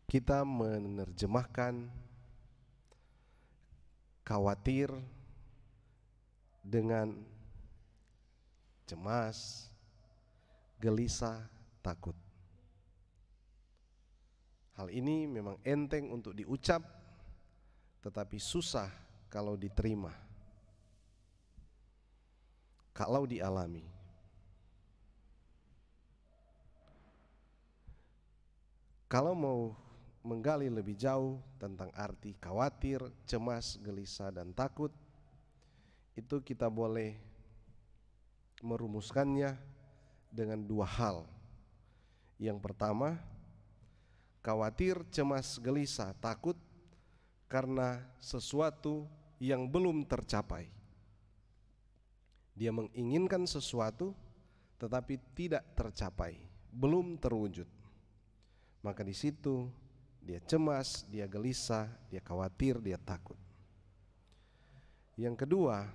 kita menerjemahkan khawatir dengan cemas, gelisah, takut. Hal ini memang enteng untuk diucap, tetapi susah kalau diterima, kalau dialami. Kalau mau menggali lebih jauh tentang arti khawatir, cemas, gelisah, dan takut, itu kita boleh merumuskannya dengan dua hal. Yang pertama, khawatir, cemas, gelisah, takut karena sesuatu yang belum tercapai. Dia menginginkan sesuatu tetapi tidak tercapai, belum terwujud. Maka di situ dia cemas, dia gelisah, dia khawatir, dia takut. Yang kedua,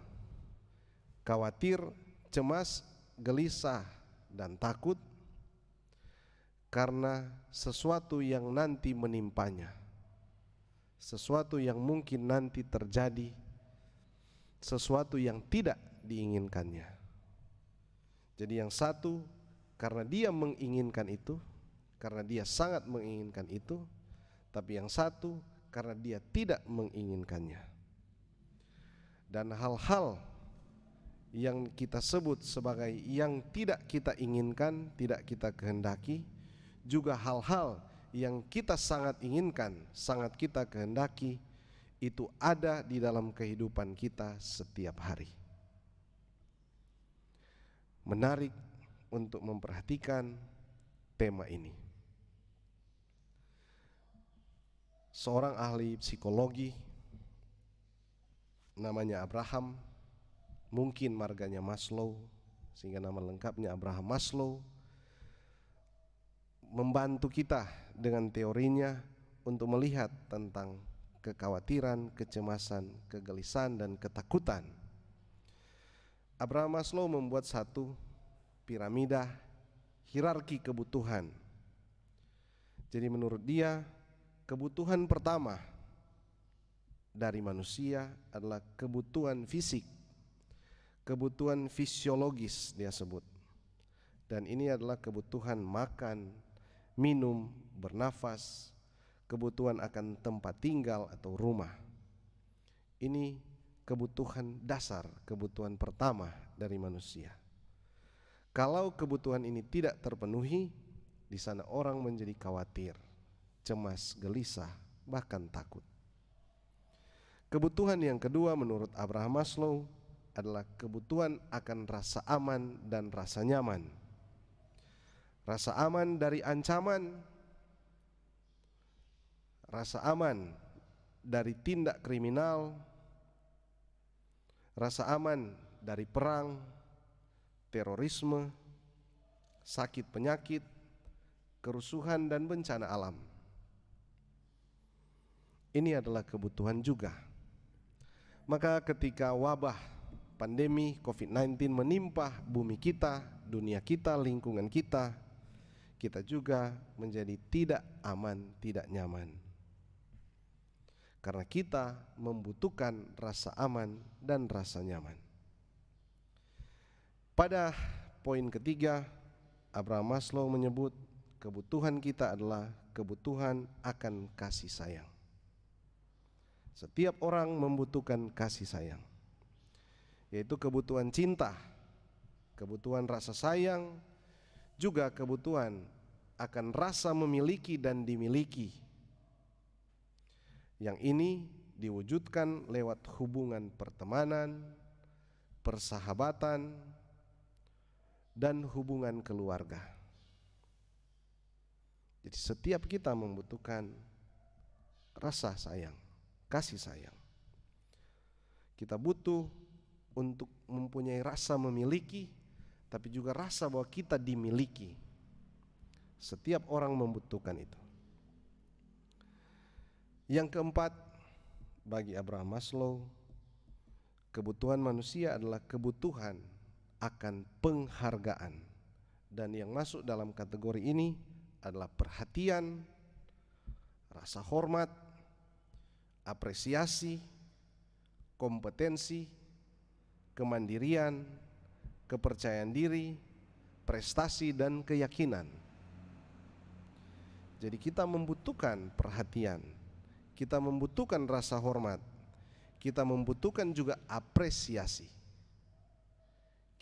khawatir, cemas, gelisah, dan takut karena sesuatu yang nanti menimpanya, sesuatu yang mungkin nanti terjadi, sesuatu yang tidak diinginkannya. Jadi yang satu karena dia menginginkan itu, karena dia sangat menginginkan itu, tapi yang satu karena dia tidak menginginkannya. Dan hal-hal yang kita sebut sebagai yang tidak kita inginkan, tidak kita kehendaki, juga hal-hal yang kita sangat inginkan, sangat kita kehendaki, itu ada di dalam kehidupan kita setiap hari. Menarik untuk memperhatikan tema ini. Seorang ahli psikologi namanya Abraham, mungkin marganya Maslow, sehingga nama lengkapnya Abraham Maslow, membantu kita dengan teorinya untuk melihat tentang kekhawatiran, kecemasan, kegelisahan, dan ketakutan. Abraham Maslow membuat satu piramida hierarki kebutuhan. Jadi menurut dia, kebutuhan pertama dari manusia adalah kebutuhan fisik, kebutuhan fisiologis dia sebut. Dan ini adalah kebutuhan makan, minum, bernafas, kebutuhan akan tempat tinggal atau rumah. Ini kebutuhan dasar, kebutuhan pertama dari manusia. Kalau kebutuhan ini tidak terpenuhi, di sana orang menjadi khawatir, cemas, gelisah, bahkan takut. Kebutuhan yang kedua menurut Abraham Maslow adalah kebutuhan akan rasa aman dan rasa nyaman. Rasa aman dari ancaman, rasa aman dari tindak kriminal, rasa aman dari perang, terorisme, sakit penyakit, kerusuhan, dan bencana alam. Ini adalah kebutuhan juga. Maka ketika wabah pandemi COVID-19 menimpa bumi kita, dunia kita, lingkungan kita, kita juga menjadi tidak aman, tidak nyaman. Karena kita membutuhkan rasa aman dan rasa nyaman. Pada poin ketiga, Abraham Maslow menyebut kebutuhan kita adalah kebutuhan akan kasih sayang. Setiap orang membutuhkan kasih sayang, yaitu kebutuhan cinta, kebutuhan rasa sayang, juga kebutuhan akan rasa memiliki dan dimiliki. Yang ini diwujudkan lewat hubungan pertemanan, persahabatan, dan hubungan keluarga. Jadi setiap kita membutuhkan rasa sayang, kasih sayang. Kita butuh untuk mempunyai rasa memiliki, tapi juga rasa bahwa kita dimiliki. Setiap orang membutuhkan itu. Yang keempat, bagi Abraham Maslow, kebutuhan manusia adalah kebutuhan akan penghargaan. Dan yang masuk dalam kategori ini adalah perhatian, rasa hormat, apresiasi, kompetensi, kemandirian, kepercayaan diri, prestasi, dan keyakinan. Jadi kita membutuhkan perhatian, kita membutuhkan rasa hormat, kita membutuhkan juga apresiasi,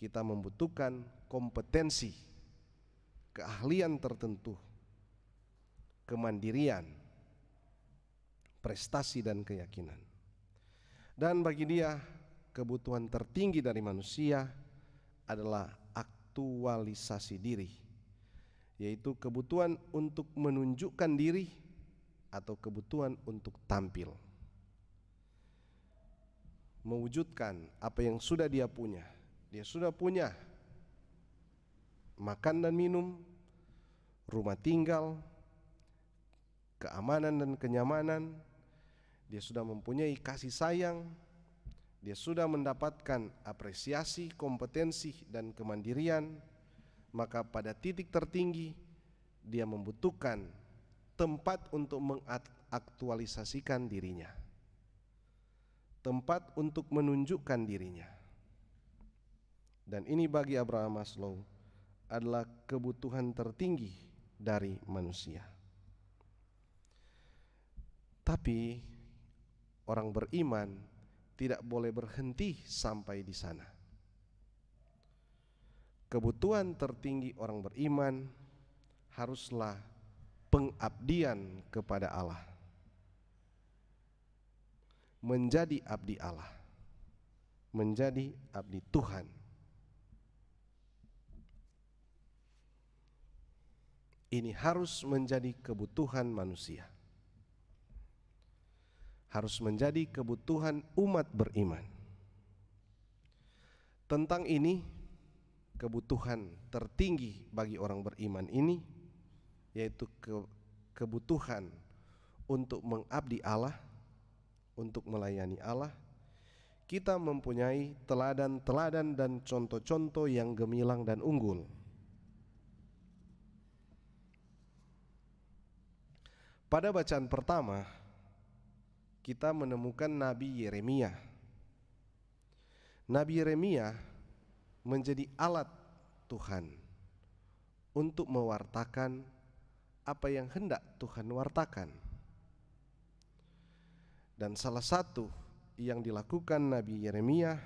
kita membutuhkan kompetensi, keahlian tertentu, kemandirian, prestasi, dan keyakinan. Dan bagi dia, kebutuhan tertinggi dari manusia adalah aktualisasi diri, yaitu kebutuhan untuk menunjukkan diri atau kebutuhan untuk tampil, mewujudkan apa yang sudah dia punya. Dia sudah punya makan dan minum, rumah tinggal, keamanan dan kenyamanan. Dia sudah mempunyai kasih sayang, dia sudah mendapatkan apresiasi, kompetensi, dan kemandirian. Maka pada titik tertinggi dia membutuhkan tempat untuk mengaktualisasikan dirinya, tempat untuk menunjukkan dirinya. Dan ini bagi Abraham Maslow adalah kebutuhan tertinggi dari manusia. Tapi orang beriman tidak boleh berhenti sampai di sana. Kebutuhan tertinggi orang beriman haruslah pengabdian kepada Allah, menjadi abdi Allah, menjadi abdi Tuhan. Ini harus menjadi kebutuhan manusia, harus menjadi kebutuhan umat beriman. Tentang ini, kebutuhan tertinggi bagi orang beriman ini yaitu kebutuhan untuk mengabdi Allah, untuk melayani Allah. Kita mempunyai teladan-teladan dan contoh-contoh yang gemilang dan unggul. Pada bacaan pertama kita menemukan Nabi Yeremia. Nabi Yeremia menjadi alat Tuhan untuk mewartakan apa yang hendak Tuhan wartakan. Dan salah satu yang dilakukan Nabi Yeremia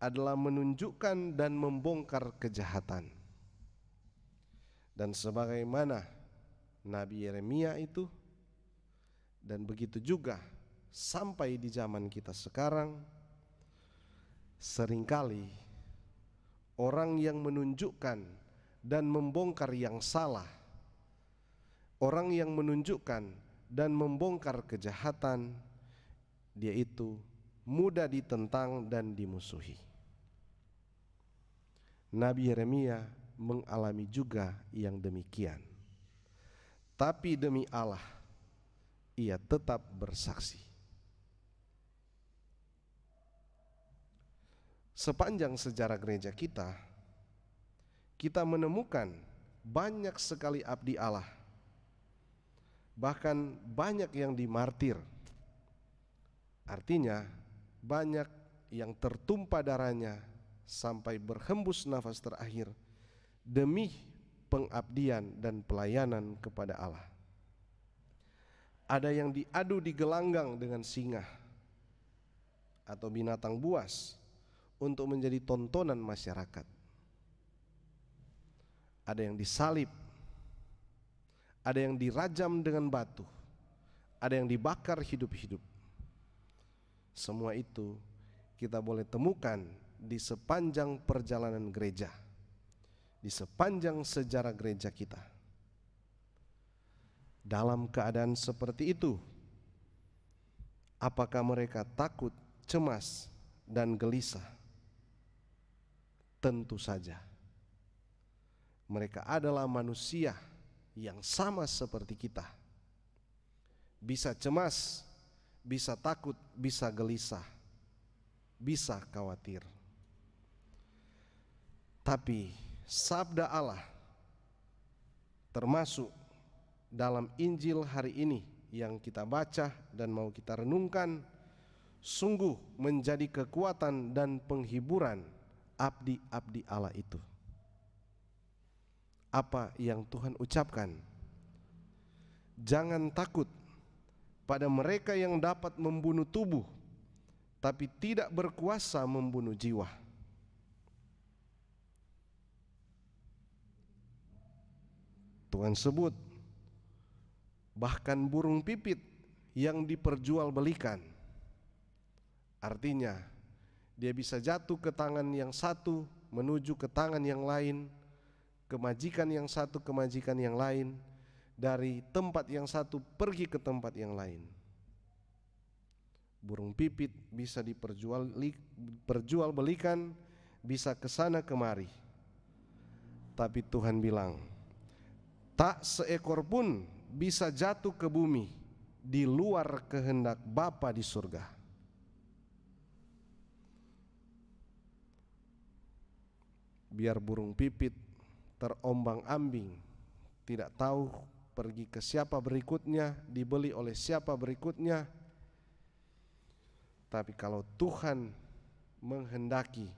adalah menunjukkan dan membongkar kejahatan. Dan sebagaimana Nabi Yeremia itu, dan begitu juga sampai di zaman kita sekarang, seringkali orang yang menunjukkan dan membongkar yang salah, orang yang menunjukkan dan membongkar kejahatan, dia itu mudah ditentang dan dimusuhi. Nabi Yeremia mengalami juga yang demikian. Tapi demi Allah, ia tetap bersaksi. Sepanjang sejarah gereja kita, kita menemukan banyak sekali abdi Allah, bahkan banyak yang dimartir. Artinya banyak yang tertumpah darahnya sampai berhembus nafas terakhir demi pengabdian dan pelayanan kepada Allah. Ada yang diadu di gelanggang dengan singa atau binatang buas untuk menjadi tontonan masyarakat. Ada yang disalib, ada yang dirajam dengan batu, ada yang dibakar hidup-hidup. Semua itu kita boleh temukan di sepanjang perjalanan gereja, di sepanjang sejarah gereja kita. Dalam keadaan seperti itu, apakah mereka takut, cemas, dan gelisah? Tentu saja. Mereka adalah manusia yang sama seperti kita. Bisa cemas, bisa takut, bisa gelisah, bisa khawatir. Tapi sabda Allah termasuk dalam Injil hari ini yang kita baca dan mau kita renungkan sungguh menjadi kekuatan dan penghiburan abdi-abdi Allah itu. Apa yang Tuhan ucapkan, jangan takut pada mereka yang dapat membunuh tubuh tapi tidak berkuasa membunuh jiwa. Tuhan sebut bahkan burung pipit yang diperjualbelikan. Artinya dia bisa jatuh ke tangan yang satu menuju ke tangan yang lain, ke majikan yang satu ke majikan yang lain, dari tempat yang satu pergi ke tempat yang lain. Burung pipit bisa diperjualbelikan, bisa ke sana kemari. Tapi Tuhan bilang, tak seekor pun bisa jatuh ke bumi di luar kehendak Bapa di surga. Biar burung pipit terombang-ambing, tidak tahu pergi ke siapa berikutnya, dibeli oleh siapa berikutnya. Tapi kalau Tuhan menghendaki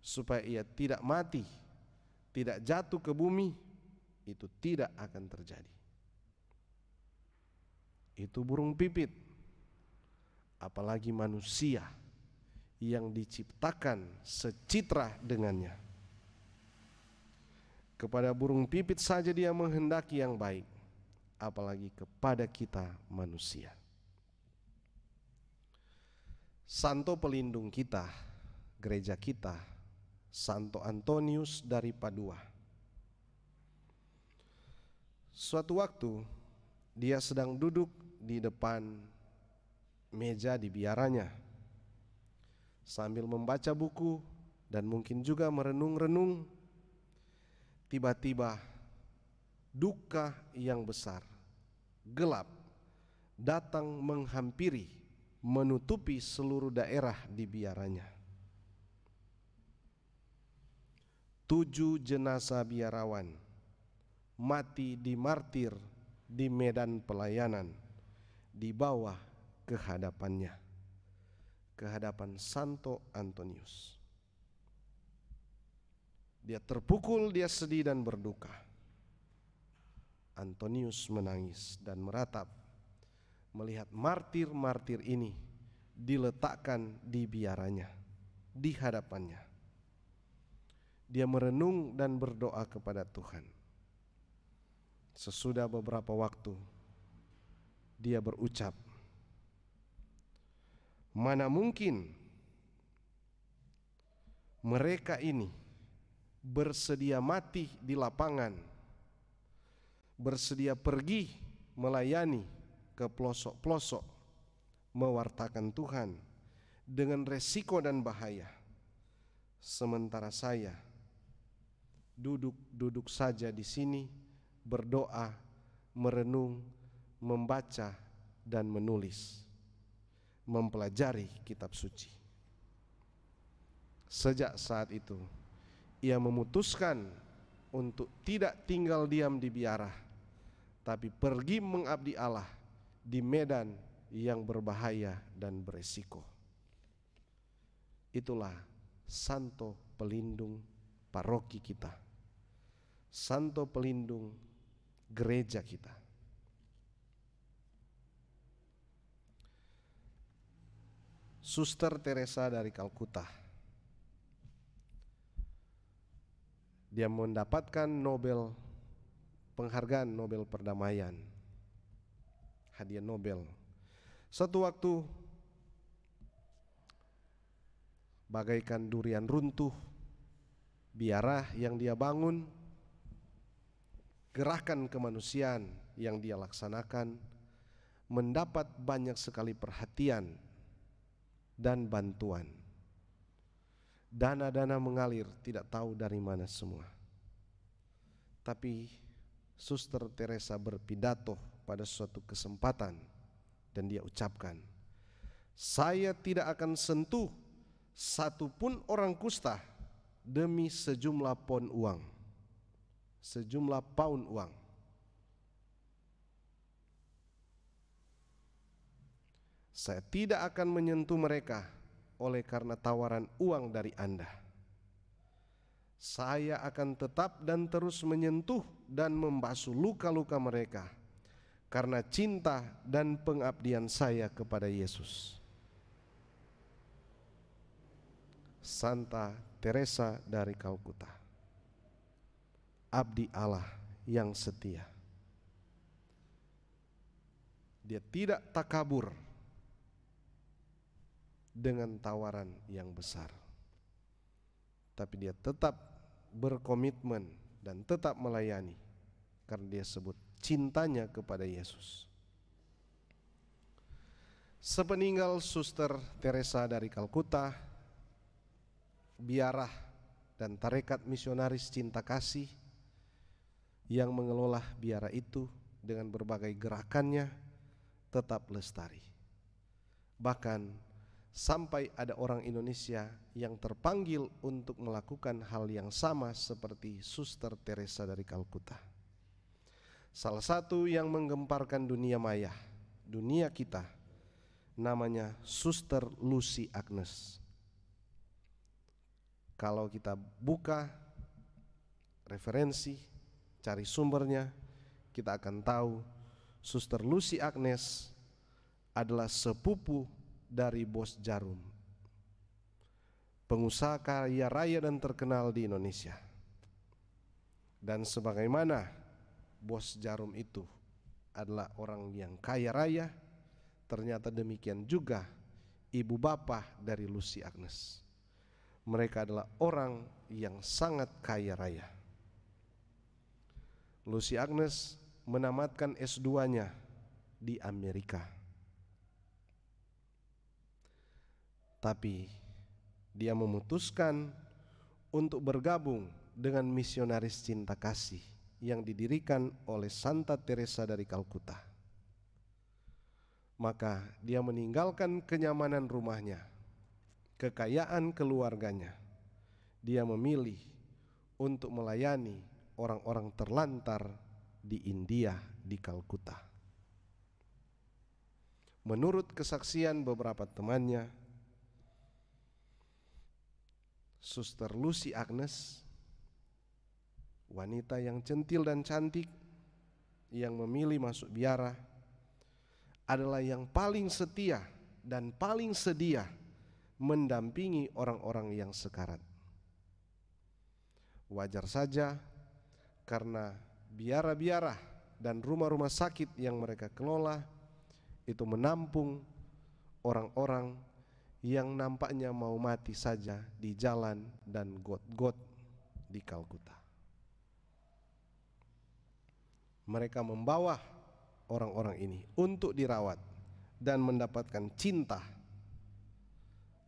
supaya ia tidak mati, tidak jatuh ke bumi, itu tidak akan terjadi. Itu burung pipit, apalagi manusia yang diciptakan secitra dengannya. Kepada burung pipit saja dia menghendaki yang baik, apalagi kepada kita manusia. Santo pelindung kita, gereja kita, Santo Antonius dari Padua. Suatu waktu dia sedang duduk di depan meja di biaranya sambil membaca buku dan mungkin juga merenung-renung. Tiba-tiba duka yang besar, gelap, datang menghampiri, menutupi seluruh daerah di biaranya. 7 jenazah biarawan mati dimartir di medan pelayanan, dibawa ke hadapannya, ke hadapan Santo Antonius. Dia terpukul, dia sedih dan berduka. Antonius menangis dan meratap melihat martir-martir ini diletakkan di biaranya, di hadapannya. Dia merenung dan berdoa kepada Tuhan. Sesudah beberapa waktu dia berucap, mana mungkin mereka ini bersedia mati di lapangan, bersedia pergi melayani ke pelosok-pelosok, mewartakan Tuhan dengan resiko dan bahaya, sementara saya duduk saja di sini berdoa, merenung, membaca dan menulis, mempelajari kitab suci. Sejak saat itu ia memutuskan untuk tidak tinggal diam di biara, tapi pergi mengabdi Allah di medan yang berbahaya dan beresiko. Itulah Santo pelindung paroki kita, Santo pelindung gereja kita. Suster Teresa dari Kalkuta, dia mendapatkan penghargaan Nobel perdamaian, hadiah Nobel. Suatu waktu bagaikan durian runtuh, biara yang dia bangun, gerakan kemanusiaan yang dia laksanakan mendapat banyak sekali perhatian dan bantuan. Dana-dana mengalir tidak tahu dari mana semua. Tapi Suster Teresa berpidato pada suatu kesempatan dan dia ucapkan, saya tidak akan sentuh satupun orang kusta demi sejumlah pound uang, sejumlah pound uang. Saya tidak akan menyentuh mereka oleh karena tawaran uang dari Anda. Saya akan tetap dan terus menyentuh dan membasuh luka-luka mereka karena cinta dan pengabdian saya kepada Yesus. Santa Teresa dari Kalkuta, abdi Allah yang setia. Dia tidak takabur dengan tawaran yang besar, tapi dia tetap berkomitmen dan tetap melayani karena dia sebut cintanya kepada Yesus. Sepeninggal Suster Teresa dari Kalkuta, biarah dan tarekat misionaris cinta kasih yang mengelola biara itu dengan berbagai gerakannya tetap lestari. Bahkan sampai ada orang Indonesia yang terpanggil untuk melakukan hal yang sama seperti Suster Teresa dari Kalkuta. Salah satu yang menggemparkan dunia maya, dunia kita, namanya Suster Lucy Agnes. Kalau kita buka referensi, cari sumbernya, kita akan tahu Suster Lucy Agnes adalah sepupu dari Bos Jarum, pengusaha kaya raya dan terkenal di Indonesia. Dan sebagaimana Bos Jarum itu adalah orang yang kaya raya, ternyata demikian juga ibu bapa dari Lucy Agnes. Mereka adalah orang yang sangat kaya raya. Lucy Agnes menamatkan S2-nya di Amerika. Tapi dia memutuskan untuk bergabung dengan misionaris cinta kasih yang didirikan oleh Santa Teresa dari Kalkuta. Maka dia meninggalkan kenyamanan rumahnya, kekayaan keluarganya. Dia memilih untuk melayani orang-orang terlantar di India, di Kalkuta. Menurut kesaksian beberapa temannya, Suster Lucy Agnes, wanita yang centil dan cantik, yang memilih masuk biara, adalah yang paling setia dan paling sedia mendampingi orang-orang yang sekarat. Wajar saja karena biara-biara dan rumah-rumah sakit yang mereka kelola itu menampung orang-orang yang nampaknya mau mati saja di jalan dan got-got di Kalkuta. Mereka membawa orang-orang ini untuk dirawat dan mendapatkan cinta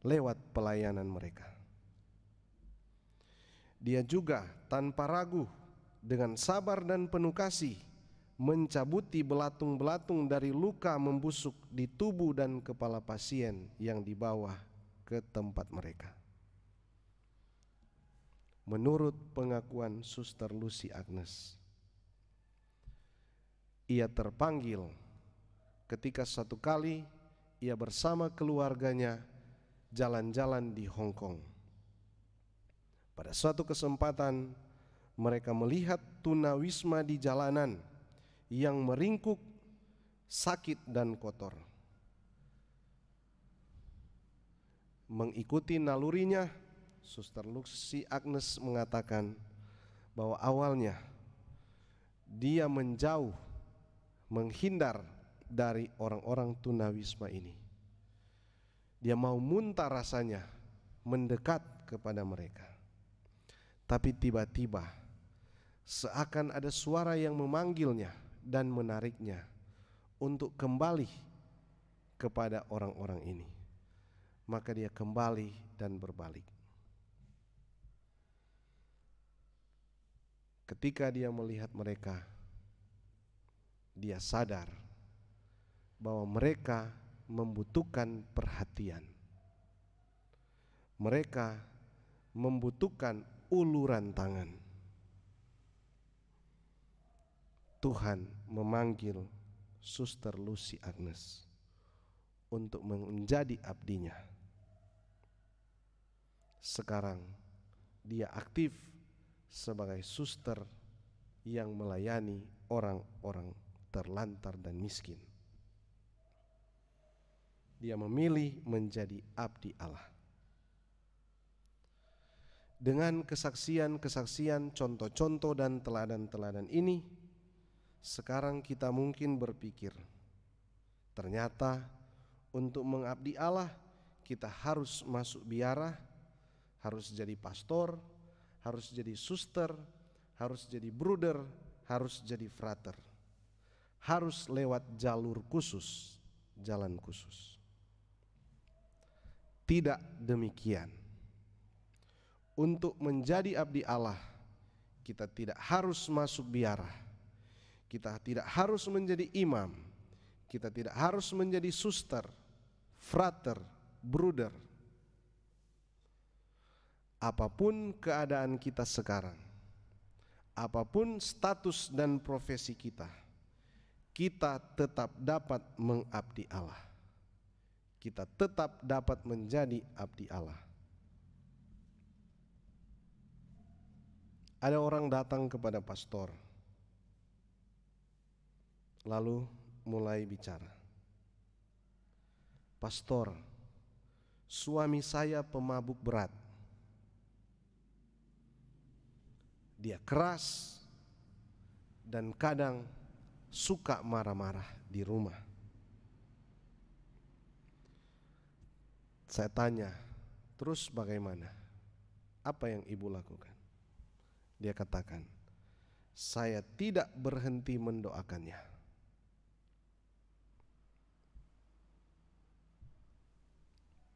lewat pelayanan mereka. Dia juga tanpa ragu dengan sabar dan penuh kasih mencabuti belatung-belatung dari luka membusuk di tubuh dan kepala pasien yang dibawa ke tempat mereka. Menurut pengakuan Suster Lucy Agnes, ia terpanggil ketika satu kali ia bersama keluarganya jalan-jalan di Hong Kong. Pada suatu kesempatan mereka melihat tunawisma di jalanan yang meringkuk, sakit dan kotor. Mengikuti nalurinya, Suster Lucy Agnes mengatakan bahwa awalnya dia menjauh, menghindar dari orang-orang tunawisma ini. Dia mau muntah rasanya mendekat kepada mereka. Tapi tiba-tiba seakan ada suara yang memanggilnya dan menariknya untuk kembali kepada orang-orang ini. Maka dia kembali dan berbalik. Ketika dia melihat mereka, dia sadar bahwa mereka membutuhkan perhatian. Mereka membutuhkan uluran tangan. Tuhan memanggil Suster Lucy Agnes untuk menjadi abdinya. Sekarang dia aktif sebagai suster yang melayani orang-orang terlantar dan miskin. Dia memilih menjadi abdi Allah. Dengan kesaksian-kesaksian, contoh-contoh dan teladan-teladan ini, sekarang kita mungkin berpikir, ternyata untuk mengabdi Allah kita harus masuk biara, harus jadi pastor, harus jadi suster, harus jadi bruder, harus jadi frater, harus lewat jalur khusus, jalan khusus. Tidak demikian. Untuk menjadi abdi Allah, kita tidak harus masuk biara, kita tidak harus menjadi imam, kita tidak harus menjadi suster, frater, bruder. Apapun keadaan kita sekarang, apapun status dan profesi kita, kita tetap dapat mengabdi Allah. Kita tetap dapat menjadi abdi Allah. Ada orang datang kepada pastor, lalu mulai bicara. Pastor, suami saya pemabuk berat. Dia keras dan kadang suka marah-marah di rumah. Saya tanya, terus bagaimana? Apa yang ibu lakukan? Dia katakan, saya tidak berhenti mendoakannya.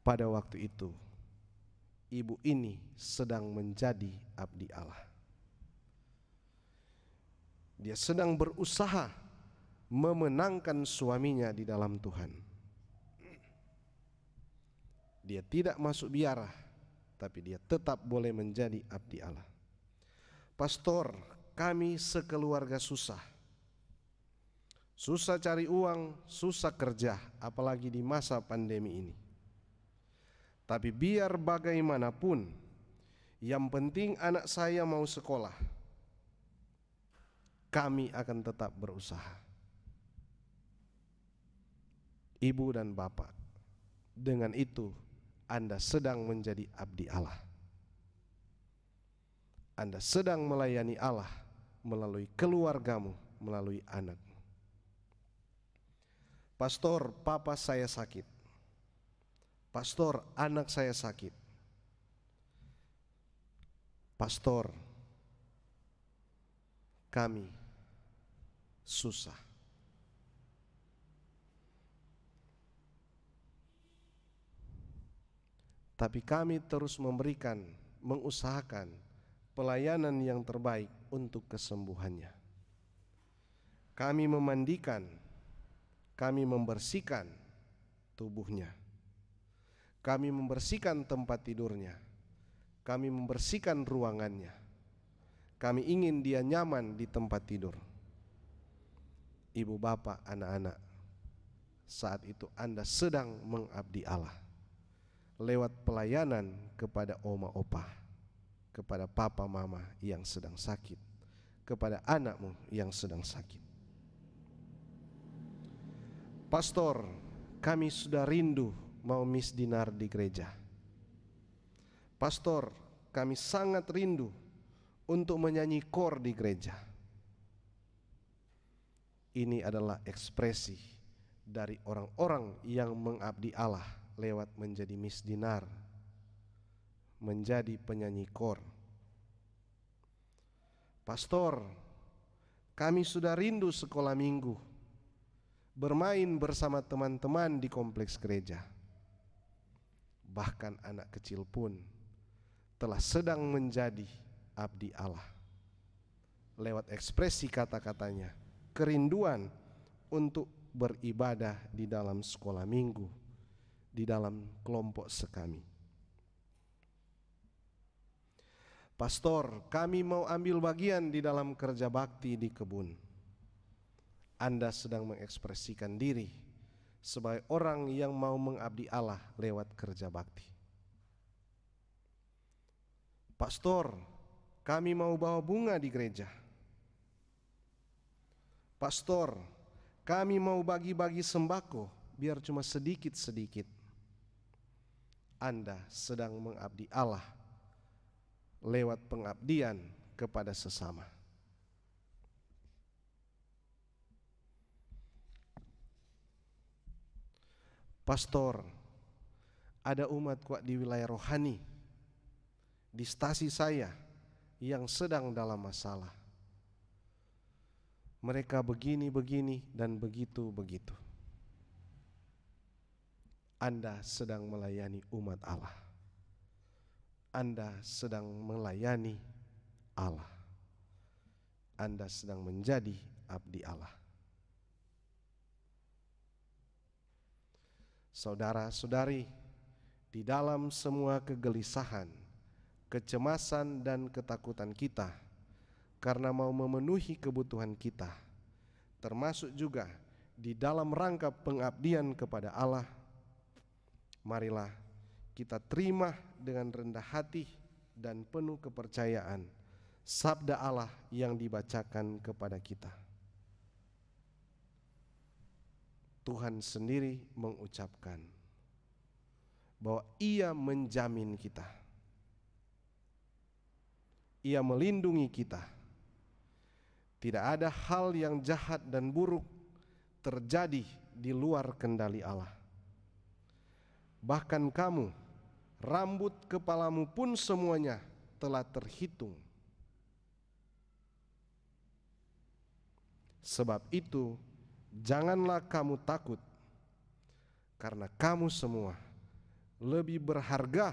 Pada waktu itu, ibu ini sedang menjadi abdi Allah. Dia sedang berusaha memenangkan suaminya di dalam Tuhan. Dia tidak masuk biara, tapi dia tetap boleh menjadi abdi Allah. Pastor, kami sekeluarga susah. Susah cari uang, susah kerja, apalagi di masa pandemi ini. Tapi biar bagaimanapun, yang penting anak saya mau sekolah. Kami akan tetap berusaha. Ibu dan bapak, dengan itu Anda sedang menjadi abdi Allah. Anda sedang melayani Allah melalui keluargamu, melalui anakmu. Pastor, papa saya sakit. Pastor, anak saya sakit. Pastor, kami susah. Tapi kami terus memberikan, mengusahakan pelayanan yang terbaik untuk kesembuhannya. Kami memandikan, kami membersihkan tubuhnya. Kami membersihkan tempat tidurnya. Kami membersihkan ruangannya. Kami ingin dia nyaman di tempat tidur. Ibu bapak, anak-anak, saat itu Anda sedang mengabdi Allah lewat pelayanan kepada oma opa, kepada papa mama yang sedang sakit, kepada anakmu yang sedang sakit. Pastor, kami sudah rindu mau misdinar di gereja. Pastor, kami sangat rindu untuk menyanyi kor di gereja. Ini adalah ekspresi dari orang-orang yang mengabdi Allah lewat menjadi misdinar, menjadi penyanyi kor. Pastor, kami sudah rindu sekolah minggu, bermain bersama teman-teman di kompleks gereja. Bahkan anak kecil pun telah sedang menjadi abdi Allah lewat ekspresi kata-katanya, kerinduan untuk beribadah di dalam sekolah minggu, di dalam kelompok sekami. Pastor, kami mau ambil bagian di dalam kerja bakti di kebun. Anda sedang mengekspresikan diri sebagai orang yang mau mengabdi Allah lewat kerja bakti. Pastor, kami mau bawa bunga di gereja. Pastor, kami mau bagi-bagi sembako biar cuma sedikit-sedikit. Anda sedang mengabdi Allah lewat pengabdian kepada sesama. Pastor, ada umat kuat di wilayah rohani di stasi saya yang sedang dalam masalah. Mereka begini-begini dan begitu-begitu. Anda sedang melayani umat Allah. Anda sedang melayani Allah. Anda sedang menjadi abdi Allah. Saudara-saudari, di dalam semua kegelisahan, kecemasan dan ketakutan kita karena mau memenuhi kebutuhan kita, termasuk juga di dalam rangka pengabdian kepada Allah, marilah kita terima dengan rendah hati dan penuh kepercayaan sabda Allah yang dibacakan kepada kita. Tuhan sendiri mengucapkan bahwa Ia menjamin kita, Ia melindungi kita. Tidak ada hal yang jahat dan buruk terjadi di luar kendali Allah. Bahkan kamu, rambut kepalamu pun semuanya telah terhitung. Sebab itu, janganlah kamu takut, karena kamu semua lebih berharga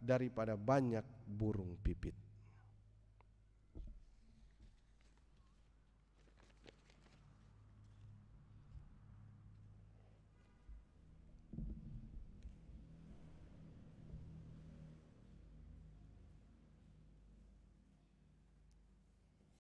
daripada banyak burung pipit.